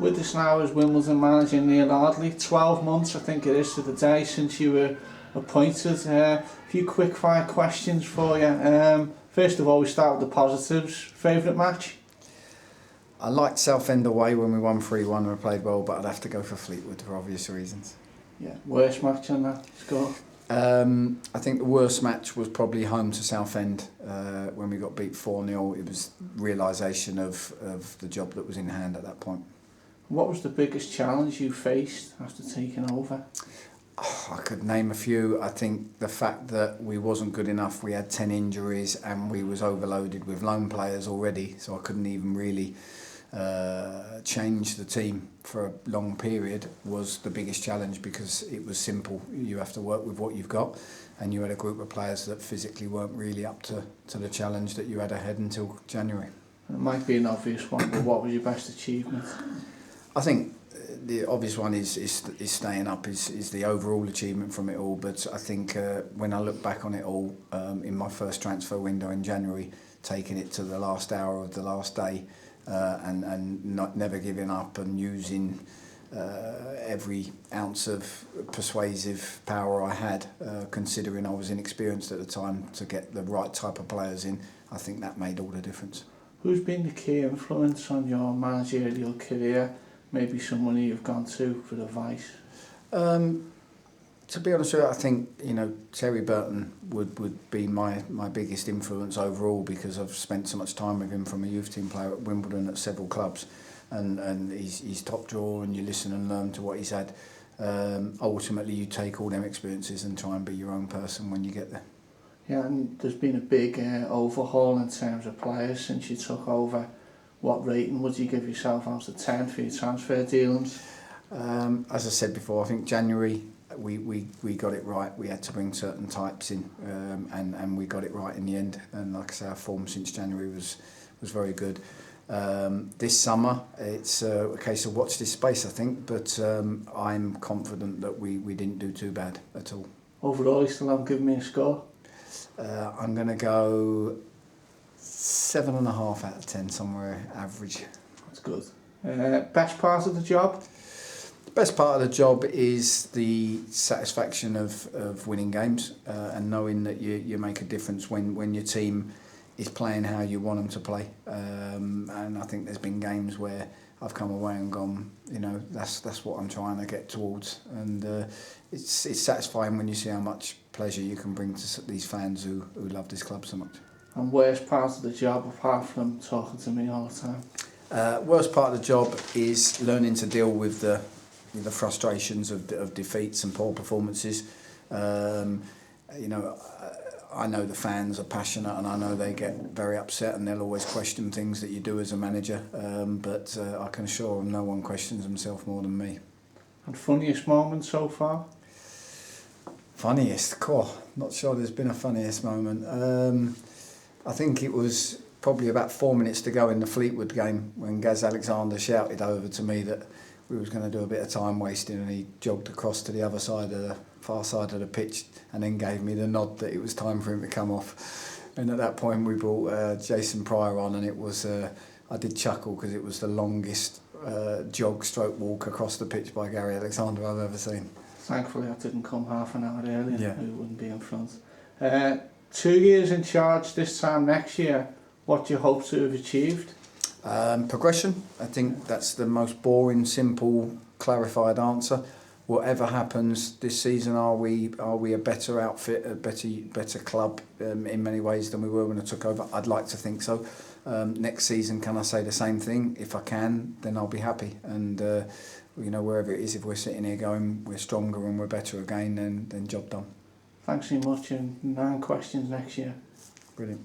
With us now is Wimbledon manager Neal Ardley. 12 months, I think it is to the day, since you were appointed. A few quick fire questions for you. First of all, we start with the positives. Favourite match? I liked Southend away when we won 3-1 and we played well, but I'd have to go for Fleetwood for obvious reasons. Yeah. Worst match on that score? I think the worst match was probably home to Southend when we got beat 4-0. It was realisation of the job that was in hand at that point. What was the biggest challenge you faced after taking over? I could name a few. I think the fact that we wasn't good enough, we had 10 injuries and we was overloaded with loan players already, so I couldn't even really change the team for a long period, was the biggest challenge, because it was simple. You have to work with what you've got, and you had a group of players that physically weren't really up to the challenge that you had ahead until January. It might be an obvious one, but what was your best achievement? I think the obvious one is staying up, is the overall achievement from it all. But I think when I look back on it all, in my first transfer window in January, taking it to the last hour of the last day, and never giving up and using every ounce of persuasive power I had, considering I was inexperienced at the time, to get the right type of players in, I think that made all the difference. Who's been the key influence on your managerial career? Maybe someone you've gone to for advice? To be honest with you, I think Terry Burton would be my biggest influence overall, because I've spent so much time with him from a youth team player at Wimbledon at several clubs, and he's top drawer, and you listen and learn to what he's had. Ultimately, you take all them experiences and try and be your own person when you get there. Yeah, and there's been a big overhaul in terms of players since you took over. What rating would you give yourself out of 10 for your transfer dealings? As I said before, I think January we got it right. We had to bring certain types in, and we got it right in the end. And like I say, our form since January was very good. This summer, it's a case of watch this space, I think. But I'm confident that we didn't do too bad at all. Overall, you still haven't given me a score? I'm going to go 7.5 out of 10, somewhere average. That's good. Best part of the job? The best part of the job is the satisfaction of winning games, and knowing that you make a difference when your team is playing how you want them to play. And I think there's been games where I've come away and gone, that's what I'm trying to get towards. And it's satisfying when you see how much pleasure you can bring to these fans who love this club so much. And worst part of the job, apart from talking to me all the time? Worst part of the job is learning to deal with the frustrations of defeats and poor performances. I know the fans are passionate, and I know they get very upset, and they'll always question things that you do as a manager. But I can assure them no one questions themselves more than me. And funniest moment so far? Funniest? Not sure there's been a funniest moment. I think it was probably about 4 minutes to go in the Fleetwood game when Gaz Alexander shouted over to me that we was going to do a bit of time wasting, and he jogged across to the other side of the far side of the pitch and then gave me the nod that it was time for him to come off. And at that point we brought Jason Pryor on, and it was I did chuckle because it was the longest jog/stroke walk across the pitch by Gary Alexander I've ever seen. Thankfully I didn't come half an hour earlier. Yeah. We wouldn't be in front. 2 years in charge this time next year, what do you hope to have achieved? Progression. I think that's the most boring, simple, clarified answer. Whatever happens this season, are we a better outfit, a better club in many ways than we were when I took over? I'd like to think so. Next season, can I say the same thing? If I can, then I'll be happy. And wherever it is, if we're sitting here going we're stronger and we're better again, then job done. Thanks very much, and 9 questions next year. Brilliant.